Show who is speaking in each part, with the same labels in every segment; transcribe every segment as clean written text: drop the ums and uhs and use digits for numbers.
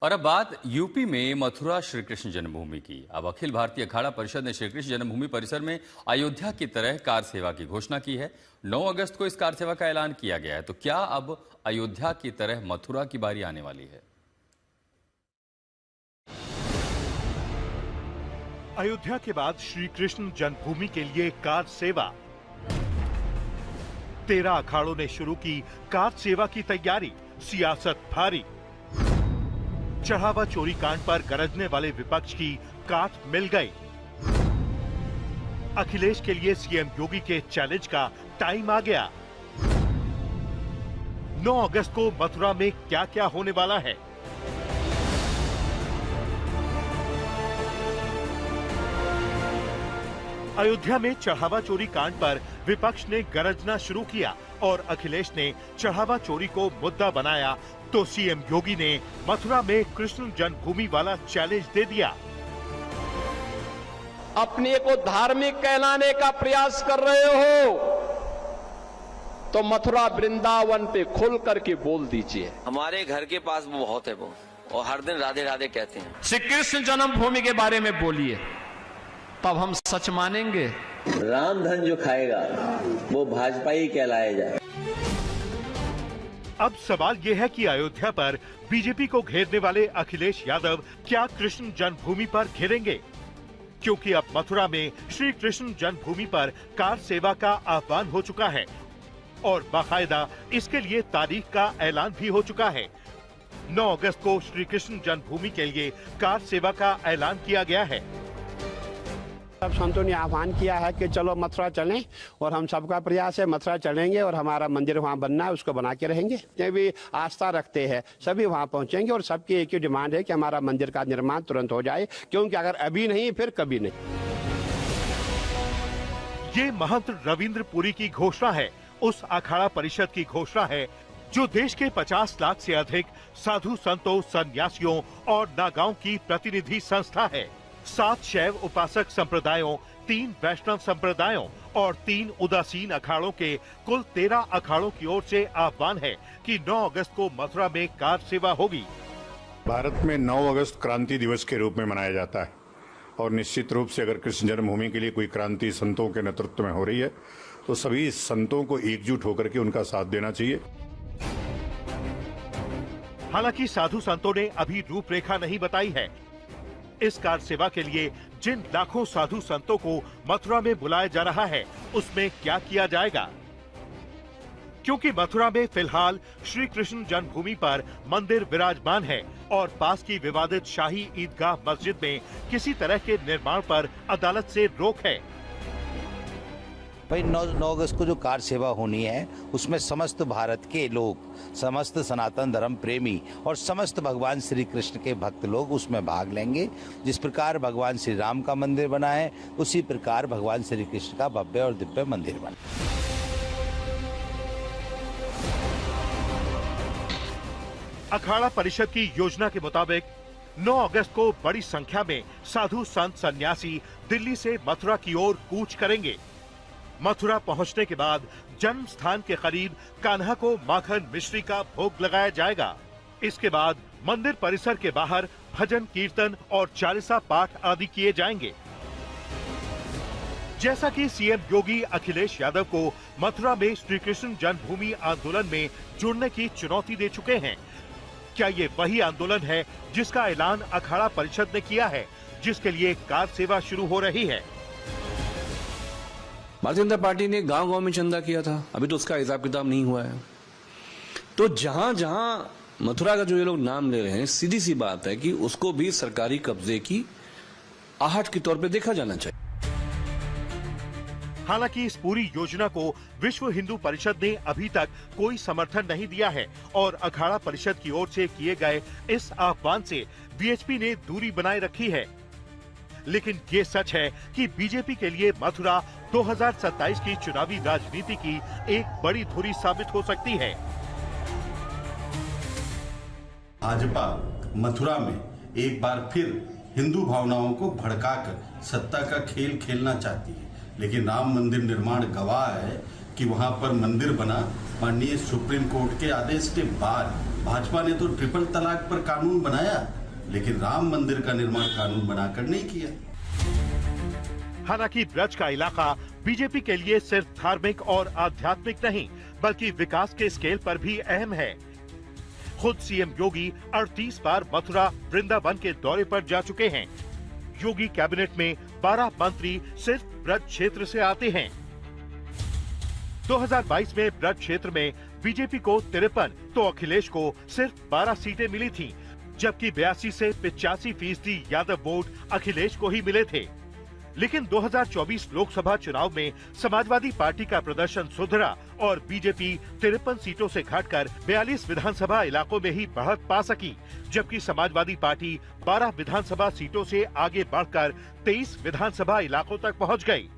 Speaker 1: और अब बात यूपी में मथुरा श्री कृष्ण जन्मभूमि की। अब अखिल भारतीय अखाड़ा परिषद ने श्री कृष्ण जन्मभूमि परिसर में अयोध्या की तरह कार सेवा की घोषणा की है। 9 अगस्त को इस कार सेवा का ऐलान किया गया है। तो क्या अब अयोध्या की तरह मथुरा की बारी आने वाली है?
Speaker 2: अयोध्या के बाद श्री कृष्ण जन्मभूमि के लिए कार सेवा। 13 अखाड़ों ने शुरू की कार सेवा की तैयारी, सियासत भारी। चढ़ावा चोरी कांड पर गरजने वाले विपक्ष की काट मिल गई। अखिलेश के लिए सीएम योगी के चैलेंज का टाइम आ गया। 9 अगस्त को मथुरा में क्या क्या होने वाला है? अयोध्या में चढ़ावा चोरी कांड पर विपक्ष ने गरजना शुरू किया और अखिलेश ने चढ़ावा चोरी को मुद्दा बनाया तो सीएम योगी ने मथुरा में कृष्ण जन्मभूमि वाला चैलेंज दे दिया।
Speaker 3: अपने को धार्मिक कहलाने का प्रयास कर रहे हो तो मथुरा वृंदावन पे खुल करके बोल दीजिए।
Speaker 4: हमारे घर के पास वो बहुत है वो, और हर दिन राधे राधे कहते हैं।
Speaker 3: श्री कृष्ण जन्मभूमि के बारे में बोलिए, तब हम सच मानेंगे।
Speaker 4: राम धन जो खाएगा वो भाजपा ही कहलाया जाए।
Speaker 2: अब सवाल यह है कि अयोध्या पर बीजेपी को घेरने वाले अखिलेश यादव क्या कृष्ण जन्मभूमि पर घेरेंगे? क्योंकि अब मथुरा में श्री कृष्ण जन्मभूमि पर कार सेवा का आह्वान हो चुका है और बाकायदा इसके लिए तारीख का ऐलान भी हो चुका है। 9 अगस्त को श्री कृष्ण जन्मभूमि के लिए कार सेवा का ऐलान किया गया है।
Speaker 5: सब संतों ने आह्वान किया है कि चलो मथुरा चलें और हम सबका प्रयास है मथुरा चलेंगे और हमारा मंदिर वहाँ बनना है, उसको बना के रहेंगे। ये भी आस्था रखते हैं, सभी वहाँ पहुँचेंगे और सबकी एक ही डिमांड है कि हमारा मंदिर का निर्माण तुरंत हो जाए, क्योंकि अगर अभी नहीं फिर कभी नहीं।
Speaker 2: ये महंत रविंद्र पुरी की घोषणा है, उस अखाड़ा परिषद की घोषणा है जो देश के 50 लाख से अधिक साधु संतों, सन्यासियों और नागाओं की प्रतिनिधि संस्था है। 7 शैव उपासक संप्रदायों, 3 वैष्णव संप्रदायों और 3 उदासीन अखाड़ों के कुल 13 अखाड़ों की ओर से आह्वान है कि 9 अगस्त को मथुरा में कार सेवा होगी।
Speaker 6: भारत में 9 अगस्त क्रांति दिवस के रूप में मनाया जाता है और निश्चित रूप से अगर कृष्ण जन्मभूमि के लिए कोई क्रांति संतों के नेतृत्व में हो रही है तो सभी संतों को एकजुट होकर के उनका साथ देना चाहिए।
Speaker 2: हालांकि साधु संतों ने अभी रूपरेखा नहीं बताई है। इस कार सेवा के लिए जिन लाखों साधु संतों को मथुरा में बुलाया जा रहा है उसमें क्या किया जाएगा? क्योंकि मथुरा में फिलहाल श्री कृष्ण जन्मभूमि पर मंदिर विराजमान है और पास की विवादित शाही ईदगाह मस्जिद में किसी तरह के निर्माण पर अदालत से रोक है।
Speaker 7: भाई 9 अगस्त को जो कार सेवा होनी है उसमें समस्त भारत के लोग, समस्त सनातन धर्म प्रेमी और समस्त भगवान श्री कृष्ण के भक्त लोग उसमें भाग लेंगे। जिस प्रकार भगवान श्री राम का मंदिर बना है उसी प्रकार भगवान श्री कृष्ण का भव्य और दिव्य मंदिर बना।
Speaker 2: अखाड़ा परिषद की योजना के मुताबिक 9 अगस्त को बड़ी संख्या में साधु संत सन्यासी दिल्ली से मथुरा की ओर कूच करेंगे। मथुरा पहुंचने के बाद जन्म स्थान के करीब कान्हा को माखन मिश्री का भोग लगाया जाएगा। इसके बाद मंदिर परिसर के बाहर भजन कीर्तन और चालीसा पाठ आदि किए जाएंगे। जैसा कि सीएम योगी अखिलेश यादव को मथुरा में श्री कृष्ण जन्मभूमि आंदोलन में जुड़ने की चुनौती दे चुके हैं, क्या ये वही आंदोलन है जिसका ऐलान अखाड़ा परिषद ने किया है, जिसके लिए कार सेवा शुरू हो रही है?
Speaker 8: भारतीय जनता पार्टी ने गांव-गांव में चंदा किया था, अभी तो उसका हिसाब किताब नहीं हुआ है। तो जहां मथुरा का जो ये लोग नाम ले रहे हैं, सीधी सी बात है कि उसको भी सरकारी कब्जे की आहट के तौर पे देखा जाना चाहिए।
Speaker 2: हालांकि इस पूरी योजना को विश्व हिंदू परिषद ने अभी तक कोई समर्थन नहीं दिया है और अखाड़ा परिषद की ओर से किए गए इस आह्वान से वीएचपी ने दूरी बनाए रखी है। लेकिन ये सच है कि बीजेपी के लिए मथुरा 2027 की चुनावी राजनीति की एक बड़ी धुरी साबित हो सकती है।
Speaker 9: भाजपा मथुरा में एक बार फिर हिंदू भावनाओं को भड़काकर सत्ता का खेल खेलना चाहती है, लेकिन राम मंदिर निर्माण गवाह है कि वहां पर मंदिर बना माननीय सुप्रीम कोर्ट के आदेश के बाद भाजपा ने तो ट्रिपल तलाक पर कानून बनाया, लेकिन राम मंदिर का निर्माण कानून बनाकर नहीं किया।
Speaker 2: हालांकि ब्रज का इलाका बीजेपी के लिए सिर्फ धार्मिक और आध्यात्मिक नहीं, बल्कि विकास के स्केल पर भी अहम है। खुद सीएम योगी 38 बार मथुरा वृंदावन के दौरे पर जा चुके हैं। योगी कैबिनेट में 12 मंत्री सिर्फ ब्रज क्षेत्र से आते हैं। 2022 में ब्रज क्षेत्र में बीजेपी को 53 तो अखिलेश को सिर्फ 12 सीटें मिली थीं, जबकि 82 से 85% यादव वोट अखिलेश को ही मिले थे। लेकिन 2024 लोकसभा चुनाव में समाजवादी पार्टी का प्रदर्शन सुधरा और बीजेपी 53 सीटों से घटकर 42 विधानसभा इलाकों में ही बढ़त पा सकी, जबकि समाजवादी पार्टी 12 विधानसभा सीटों से आगे बढ़कर 23 विधानसभा इलाकों तक पहुंच गई।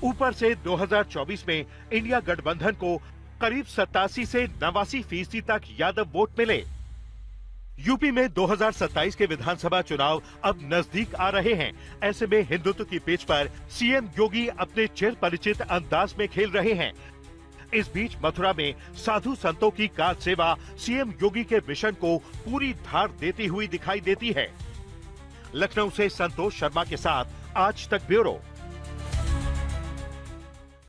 Speaker 2: ऊपर से 2024 में इंडिया गठबंधन को करीब 87 से 89% तक यादव वोट मिले। यूपी में 2027 के विधानसभा चुनाव अब नजदीक आ रहे हैं। ऐसे में हिंदुत्व की पिच पर सीएम योगी अपने चिर परिचित अंदाज में खेल रहे हैं। इस बीच मथुरा में साधु संतों की कार सेवा सीएम योगी के मिशन को पूरी धार देती हुई दिखाई देती है। लखनऊ से संतोष शर्मा के साथ आज तक ब्यूरो।